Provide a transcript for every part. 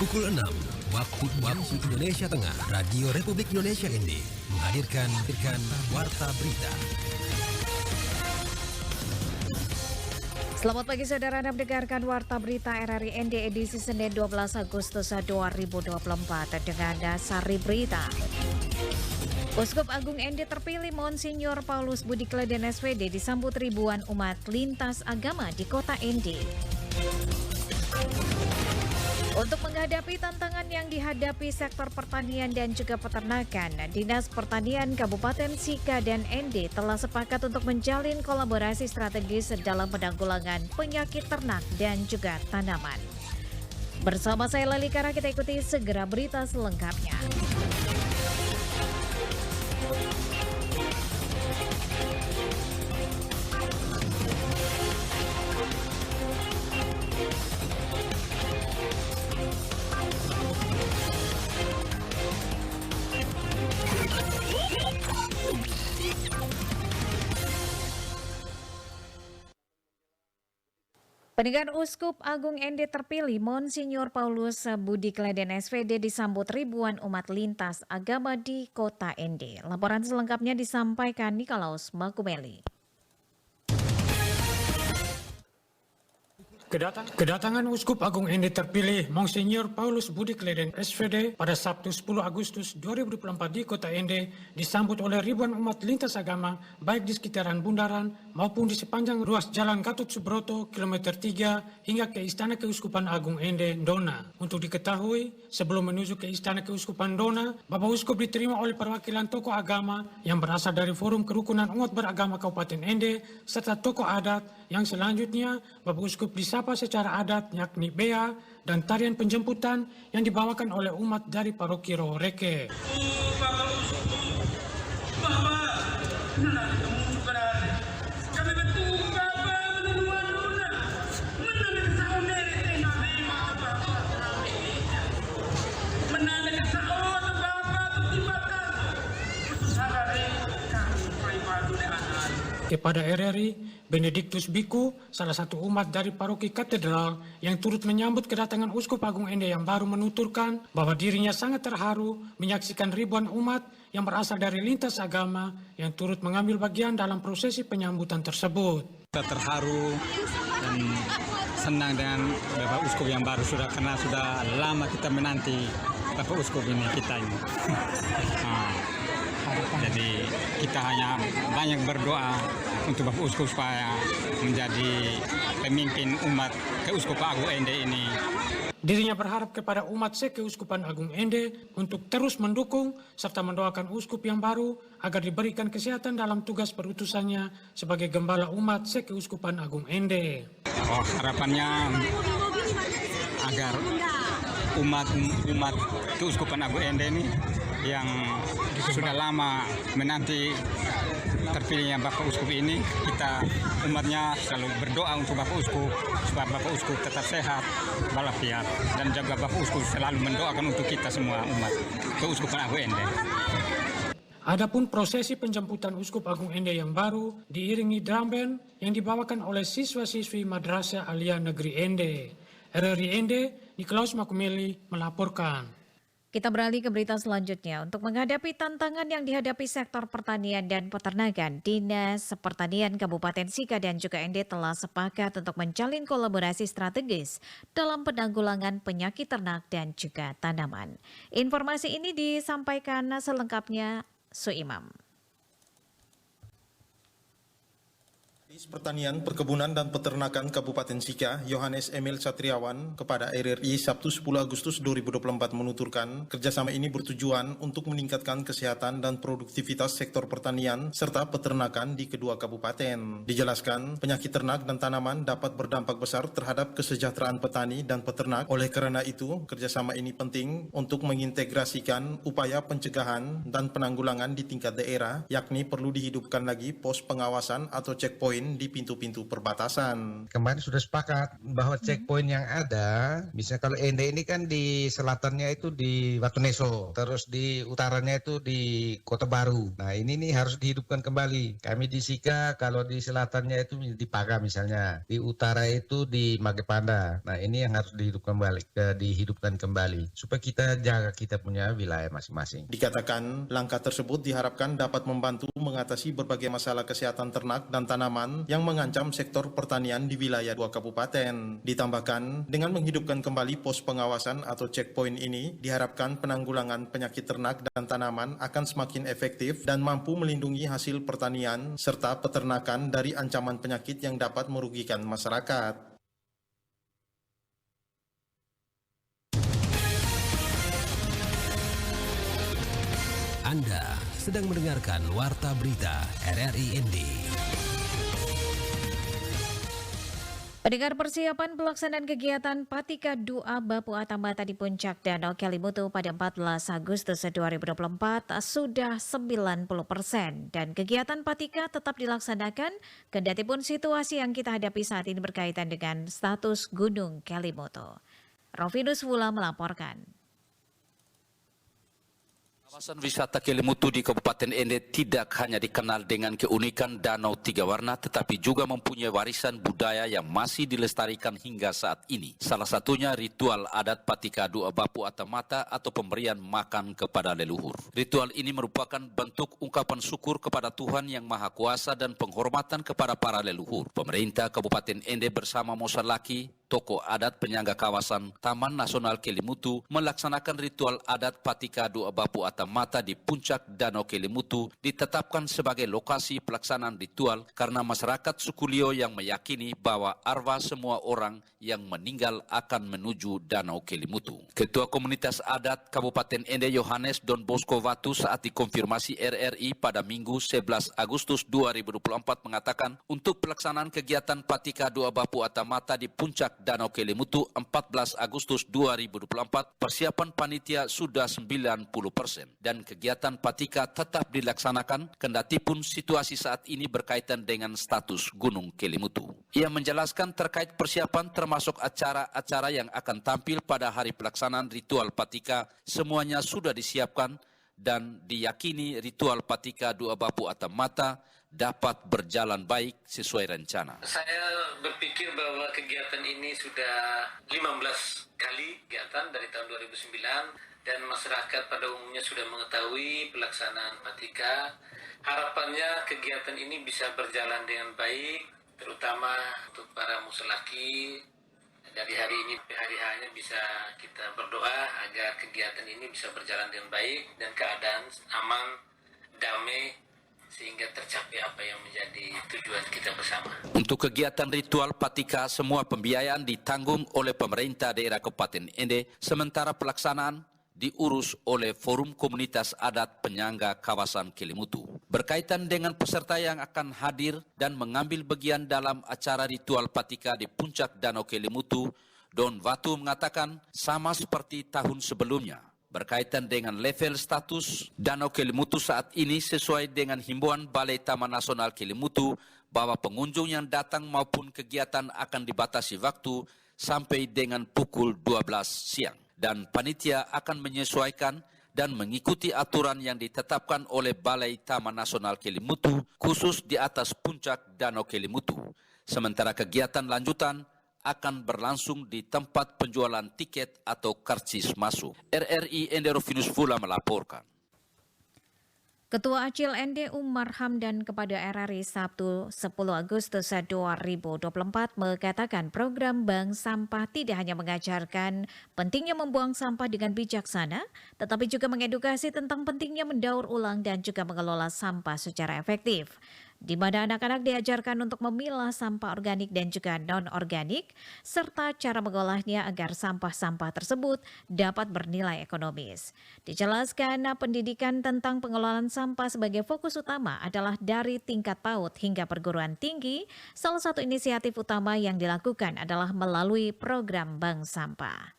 Pukul 6 waktu Indonesia Tengah, Radio Republik Indonesia ND menghadirkan Warta Berita. Selamat pagi saudara, Anda mendengarkan Warta Berita RRI ND edisi Senin 12 Agustus 2024 dengan Sari Berita. Uskup Agung ND terpilih Monsinyur Paulus Budi Kleden SVD disambut ribuan umat lintas agama di kota ND. Untuk menghadapi tantangan yang dihadapi sektor pertanian dan juga peternakan, Dinas Pertanian Kabupaten Sika dan ND telah sepakat untuk menjalin kolaborasi strategis dalam penanggulangan penyakit ternak dan juga tanaman. Bersama saya Lali Kara, kita ikuti segera berita selengkapnya. Pernikahan Uskup Agung ND terpilih Monsinyur Paulus Budi Kleden SVD disambut ribuan umat lintas agama di kota ND. Laporan selengkapnya disampaikan Nikolaus Makumeli. Kedatangan Uskup Agung ND terpilih Monsinyur Paulus Budi Kleden SVD pada Sabtu 10 Agustus 2024 di kota ND disambut oleh ribuan umat lintas agama baik di sekitaran bundaran maupun di sepanjang ruas Jalan Gatot Subroto kilometer 3 hingga ke Istana Keuskupan Agung ND Dona. Untuk diketahui, sebelum menuju ke Istana Keuskupan Dona, Bapak Uskup diterima oleh perwakilan tokoh agama yang berasal dari Forum Kerukunan Umat Beragama Kabupaten ND serta tokoh adat yang selanjutnya Bapak Uskup disapa secara adat yakni bea dan tarian penjemputan yang dibawakan oleh umat dari paroki Roreke. Kepada RRI, Benediktus Biku, salah satu umat dari paroki katedral yang turut menyambut kedatangan Uskup Agung ND yang baru menuturkan bahwa dirinya sangat terharu menyaksikan ribuan umat yang berasal dari lintas agama yang turut mengambil bagian dalam prosesi penyambutan tersebut. Kita terharu dan senang dengan Bapak Uskup yang baru karena sudah lama kita menanti Bapak Uskup ini kita ini. Jadi kita hanya banyak berdoa untuk Bapak Uskup supaya menjadi pemimpin umat Keuskupan Agung ND ini. Dirinya berharap kepada umat Sekeuskupan Agung ND untuk terus mendukung serta mendoakan Uskup yang baru agar diberikan kesehatan dalam tugas perutusannya sebagai gembala umat Sekeuskupan Agung ND. Harapannya agar umat Keuskupan Agung ND ini yang sudah lama menanti terpilihnya Bapak Uskup ini, kita umatnya selalu berdoa untuk Bapak Uskup supaya Bapak Uskup tetap sehat walafiat dan juga Bapak Uskup selalu mendoakan untuk kita semua umat Keuskupan Agung ND. Adapun prosesi penjemputan Uskup Agung ND yang baru diiringi drum band yang dibawakan oleh siswa-siswi Madrasah Alia Negeri ND. RRI ND, Nikolaus Makumeli melaporkan. Kita beralih ke berita selanjutnya. Untuk menghadapi tantangan yang dihadapi sektor pertanian dan peternakan, Dinas Pertanian Kabupaten Sika dan juga ND telah sepakat untuk menjalin kolaborasi strategis dalam penanggulangan penyakit ternak dan juga tanaman. Informasi ini disampaikan selengkapnya Suimam. Dinas Pertanian, Perkebunan dan Peternakan Kabupaten Sika, Yohanes Emil Satriawan, kepada RRI Sabtu 10 Agustus 2024 menuturkan, kerjasama ini bertujuan untuk meningkatkan kesehatan dan produktivitas sektor pertanian serta peternakan di kedua kabupaten. Dijelaskan, penyakit ternak dan tanaman dapat berdampak besar terhadap kesejahteraan petani dan peternak. Oleh karena itu, kerjasama ini penting untuk mengintegrasikan upaya pencegahan dan penanggulangan di tingkat daerah, yakni perlu dihidupkan lagi pos pengawasan atau checkpoint checkpoint di pintu-pintu perbatasan. Kemarin sudah sepakat bahwa checkpoint yang ada, misalnya kalau Ende ini kan di selatannya itu di Batuneso, terus di utaranya itu di Kota Baru. Nah ini nih harus dihidupkan kembali. Kami di Sika, kalau di selatannya itu di Paga misalnya, di utara itu di Magepanda. Nah ini yang harus dihidupkan kembali supaya kita jaga kita punya wilayah masing-masing. Dikatakan langkah tersebut diharapkan dapat membantu mengatasi berbagai masalah kesehatan ternak dan tanaman yang mengancam sektor pertanian di wilayah 2 kabupaten. Ditambahkan, dengan menghidupkan kembali pos pengawasan atau checkpoint ini, diharapkan penanggulangan penyakit ternak dan tanaman akan semakin efektif dan mampu melindungi hasil pertanian serta peternakan dari ancaman penyakit yang dapat merugikan masyarakat. Anda sedang mendengarkan Warta Berita RRI ND. Pendengar, persiapan pelaksanaan kegiatan Patika Dua Bapu Atamata di Puncak Danau Kelimutu pada 14 Agustus 2024 sudah 90% dan kegiatan Patika tetap dilaksanakan kendati pun situasi yang kita hadapi saat ini berkaitan dengan status Gunung Kelimutu. Rovinus Wula melaporkan. Kawasan wisata Kelimutu di Kabupaten Ende tidak hanya dikenal dengan keunikan danau 3 warna, tetapi juga mempunyai warisan budaya yang masih dilestarikan hingga saat ini. Salah satunya ritual adat Patika Dua Bapu Atamata atau pemberian makan kepada leluhur. Ritual ini merupakan bentuk ungkapan syukur kepada Tuhan Yang Maha Kuasa dan penghormatan kepada para leluhur. Pemerintah Kabupaten Ende bersama Mosalaki, tokoh adat penyangga kawasan Taman Nasional Kelimutu melaksanakan ritual adat Patika Dua Bapu Atamata di puncak Danau Kelimutu ditetapkan sebagai lokasi pelaksanaan ritual karena masyarakat suku Lio yang meyakini bahwa arwah semua orang yang meninggal akan menuju Danau Kelimutu. Ketua Komunitas Adat Kabupaten Ende Yohanes Don Bosco Watu saat dikonfirmasi RRI pada Minggu 11 Agustus 2024 mengatakan untuk pelaksanaan kegiatan Patika Dua Bapu Atamata di puncak Danau Kelimutu 14 Agustus 2024, persiapan panitia sudah 90% dan kegiatan Patika tetap dilaksanakan kendatipun situasi saat ini berkaitan dengan status Gunung Kelimutu. Ia menjelaskan terkait persiapan termasuk acara-acara yang akan tampil pada hari pelaksanaan ritual Patika semuanya sudah disiapkan dan diyakini ritual Patika Dua Bapu Atamata dapat berjalan baik sesuai rencana. Saya berpikir bahwa kegiatan ini sudah 15 kali kegiatan dari tahun 2009 dan masyarakat pada umumnya sudah mengetahui pelaksanaan Patika. Harapannya kegiatan ini bisa berjalan dengan baik, terutama untuk para musalaki. Dari hari ini sampai hari H-nya bisa kita berdoa agar kegiatan ini bisa berjalan dengan baik dan keadaan aman, damai, sehingga tercapai apa yang menjadi tujuan kita bersama. Untuk kegiatan ritual Patika, semua pembiayaan ditanggung oleh pemerintah daerah Kabupaten Ende, sementara pelaksanaan diurus oleh Forum Komunitas Adat Penyangga Kawasan Kelimutu. Berkaitan dengan peserta yang akan hadir dan mengambil bagian dalam acara ritual Patika di puncak Danau Kelimutu, Don Watu mengatakan sama seperti tahun sebelumnya. Berkaitan dengan level status Danau Kelimutu saat ini sesuai dengan himbauan Balai Taman Nasional Kelimutu bahwa pengunjung yang datang maupun kegiatan akan dibatasi waktu sampai dengan pukul 12 siang. Dan panitia akan menyesuaikan dan mengikuti aturan yang ditetapkan oleh Balai Taman Nasional Kelimutu khusus di atas puncak Danau Kelimutu. Sementara kegiatan lanjutan akan berlangsung di tempat penjualan tiket atau karcis masuk. RRI Ende Rovinus Wula melaporkan. Ketua Acil ND Umar Hamdan kepada RRI Sabtu 10 Agustus 2024 mengatakan program Bank Sampah tidak hanya mengajarkan pentingnya membuang sampah dengan bijaksana, tetapi juga mengedukasi tentang pentingnya mendaur ulang dan juga mengelola sampah secara efektif, di mana anak-anak diajarkan untuk memilah sampah organik dan juga non-organik, serta cara mengolahnya agar sampah-sampah tersebut dapat bernilai ekonomis. Dijelaskan, pendidikan tentang pengelolaan sampah sebagai fokus utama adalah dari tingkat PAUD hingga perguruan tinggi. Salah satu inisiatif utama yang dilakukan adalah melalui program Bank Sampah.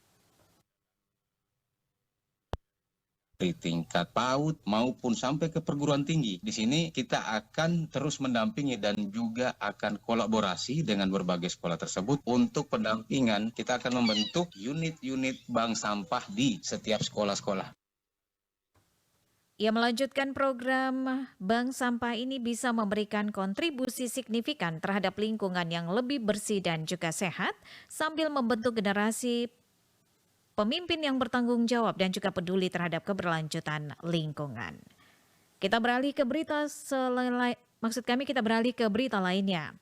di tingkat PAUD maupun sampai ke perguruan tinggi. Di sini kita akan terus mendampingi dan juga akan kolaborasi dengan berbagai sekolah tersebut. Untuk pendampingan, kita akan membentuk unit-unit bank sampah di setiap sekolah-sekolah. Ia melanjutkan program bank sampah ini bisa memberikan kontribusi signifikan terhadap lingkungan yang lebih bersih dan juga sehat sambil membentuk generasi pemimpin yang bertanggung jawab dan juga peduli terhadap keberlanjutan lingkungan. Kita beralih ke berita lainnya.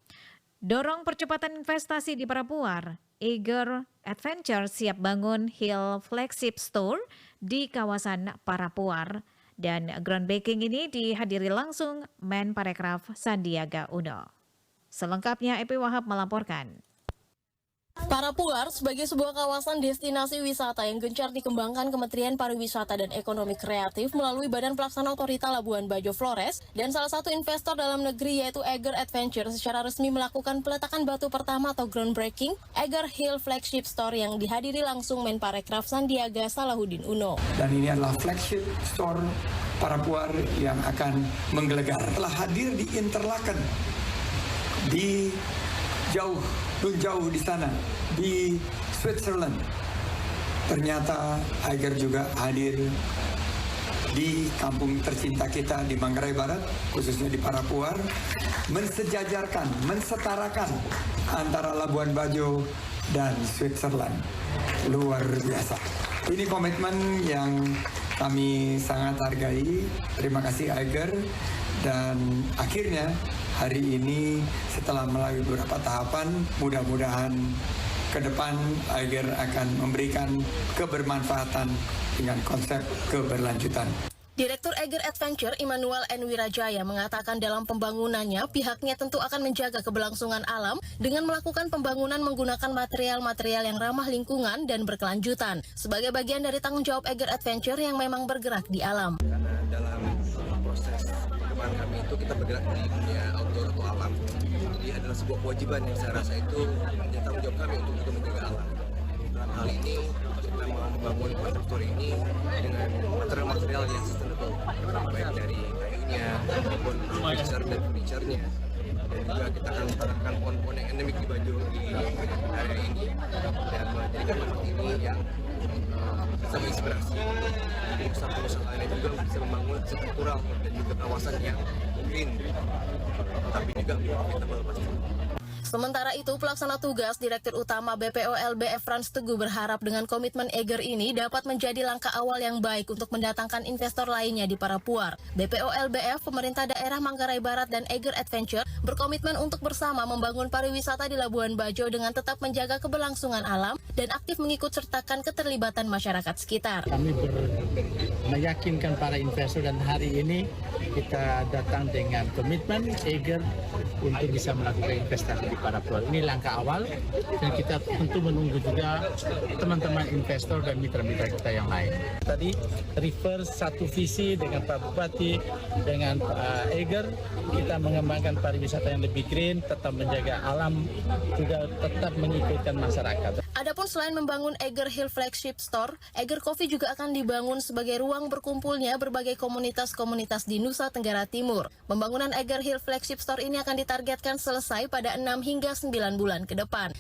Dorong percepatan investasi di Parapuar. Eiger Adventure siap bangun Hill Flagship Store di kawasan Parapuar. Dan groundbreaking ini dihadiri langsung Menparekraf Sandiaga Uno. Selengkapnya EP Wahab melaporkan. Parapuar sebagai sebuah kawasan destinasi wisata yang gencar dikembangkan Kementerian Pariwisata dan Ekonomi Kreatif melalui Badan Pelaksana Otorita Labuan Bajo Flores dan salah satu investor dalam negeri yaitu Eiger Adventure secara resmi melakukan peletakan batu pertama atau groundbreaking Eiger Hill Flagship Store yang dihadiri langsung Menparekraf Sandiaga Salahuddin Uno. Dan ini adalah flagship store Parapuar yang akan menggelegar. Telah hadir di Interlaken, di jauh di sana, di Switzerland. Ternyata Eiger juga hadir di kampung tercinta kita di Manggarai Barat, khususnya di Parapuar, mensejajarkan, mensetarakan antara Labuan Bajo dan Switzerland. Luar biasa. Ini komitmen yang kami sangat hargai. Terima kasih Eiger. Dan akhirnya hari ini setelah melalui beberapa tahapan, mudah-mudahan ke depan Eiger akan memberikan kebermanfaatan dengan konsep keberlanjutan. Direktur Eiger Adventure Immanuel N. Wirajaya mengatakan dalam pembangunannya pihaknya tentu akan menjaga keberlangsungan alam dengan melakukan pembangunan menggunakan material-material yang ramah lingkungan dan berkelanjutan sebagai bagian dari tanggung jawab Eiger Adventure yang memang bergerak di alam. Karena dalam proses perkembangan kami itu kita bergerak di dunia outdoor atau alam, jadi adalah sebuah kewajiban yang saya rasa itu menjadi tanggung jawab kami untuk juga menjaga alam. Dalam hal ini kita mau membangun konsep store ini dengan material-material yang sustainable, baik dari kayunya maupun furniture-nya. Dan juga kita akan menerapkan pohon-pohon yang endemik di Bajo di area ini dan menjadikan tempat ini yang bisa menginspirasi pengusaha-pengusaha lainnya juga bisa membangun struktural dan juga kawasan yang green tapi juga profitable pasti. Sementara itu, pelaksana tugas Direktur Utama BPO LBF Frans Teguh berharap dengan komitmen Eiger ini dapat menjadi langkah awal yang baik untuk mendatangkan investor lainnya di Parapuar. BPO LBF, pemerintah daerah Manggarai Barat dan Eiger Adventure berkomitmen untuk bersama membangun pariwisata di Labuan Bajo dengan tetap menjaga keberlangsungan alam dan aktif mengikut sertakan keterlibatan masyarakat sekitar. Kami meyakinkan para investor dan hari ini kita datang dengan komitmen Eiger untuk bisa melakukan investasi di Parapuar. Ini langkah awal dan kita tentu menunggu juga teman-teman investor dan mitra-mitra kita yang lain. Tadi refer satu visi dengan Pak Bupati, dengan Eiger, kita mengembangkan pariwisata yang lebih green, tetap menjaga alam, juga tetap mengikutkan masyarakat. Adapun selain membangun Eiger Hill Flagship Store, Eiger Coffee juga akan dibangun sebagai ruang berkumpulnya berbagai komunitas-komunitas di Nusa Tenggara Timur. Pembangunan Eiger Hill Flagship Store ini akan ditargetkan selesai pada 6 hingga 9 bulan ke depan.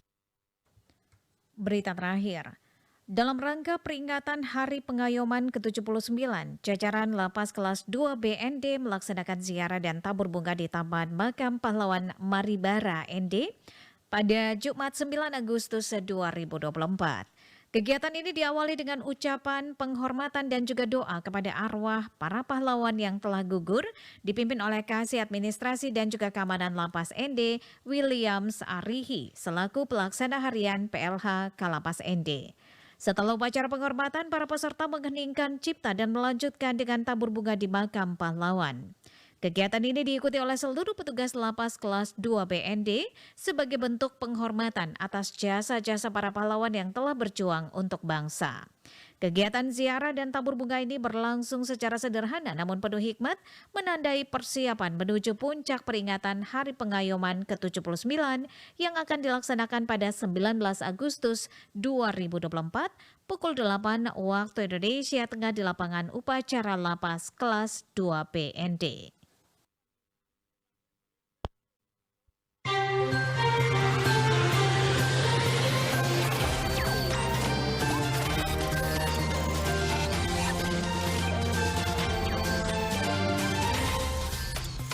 Berita terakhir. Dalam rangka peringatan Hari Pengayoman ke-79, jajaran Lapas Kelas 2 BND melaksanakan ziarah dan tabur bunga di Taman Makam Pahlawan Maribara ND pada Jumat 9 Agustus 2024. Kegiatan ini diawali dengan ucapan penghormatan dan juga doa kepada arwah para pahlawan yang telah gugur, dipimpin oleh Kasih Administrasi dan juga Keamanan Lapas ND, Williams Arihi, selaku pelaksana harian PLH Kalapas ND. Setelah upacara penghormatan, para peserta mengheningkan cipta dan melanjutkan dengan tabur bunga di makam pahlawan. Kegiatan ini diikuti oleh seluruh petugas Lapas Kelas 2 BND sebagai bentuk penghormatan atas jasa-jasa para pahlawan yang telah berjuang untuk bangsa. Kegiatan ziarah dan tabur bunga ini berlangsung secara sederhana namun penuh hikmat, menandai persiapan menuju puncak peringatan Hari Pengayoman ke-79 yang akan dilaksanakan pada 19 Agustus 2024 pukul 8 waktu Indonesia Tengah di lapangan upacara Lapas kelas 2 BND.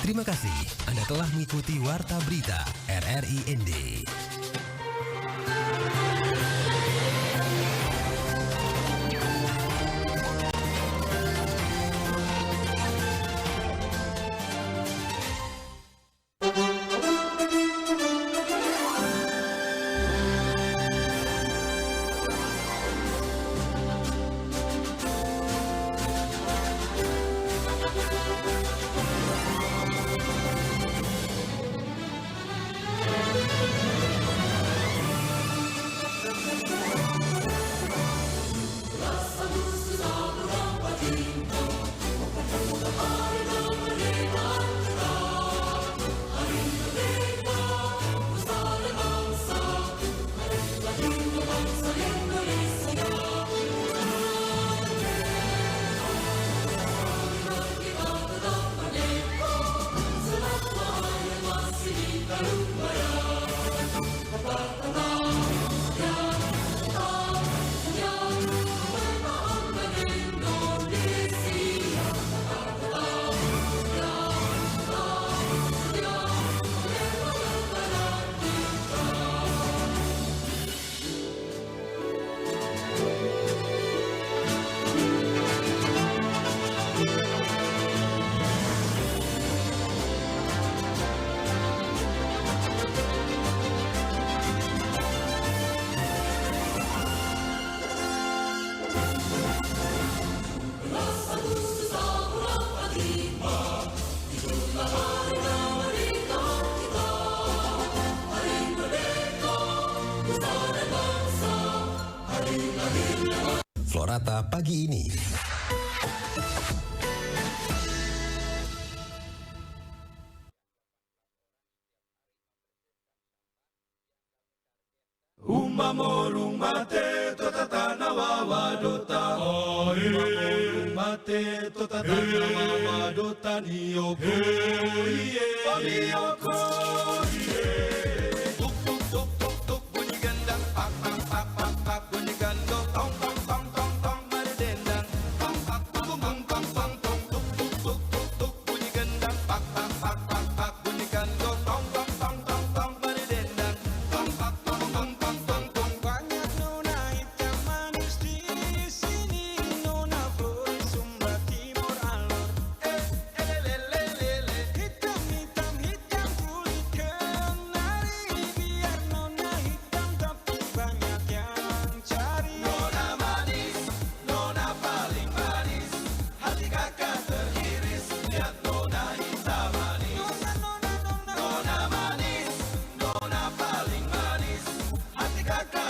Terima kasih Anda telah mengikuti Warta Berita RRI ND. Florata pagi ini. Umamorung mate totatana wawadota. Mate totatana wawadota niyoko. Niyoko. Tuk tuk tuk tuk tuk bunyi gendang. Pak pak pak pak pak bunyi gandong. Tong tong tong tong tong berdendang. Tong pak tung tung tung tung tung tuk tuk tuk tuk tuk bunyi gendang. Pak pak pak pak pak bunyi gandong. Tong tong tong tong tong berdendang. Tong pak tung tung tung tung tung. Banyak nona hitam manis di sini. Nona Flores Sumba Timur Alor. Lele. Hitam hitam hitam kulit kenari. Biar nona hitam tapi banyak yang cari. Nona manis, nona paling manis. Hati kakak teriris lihat nona hitam manis. Nona manis, nona paling manis. Hati kakak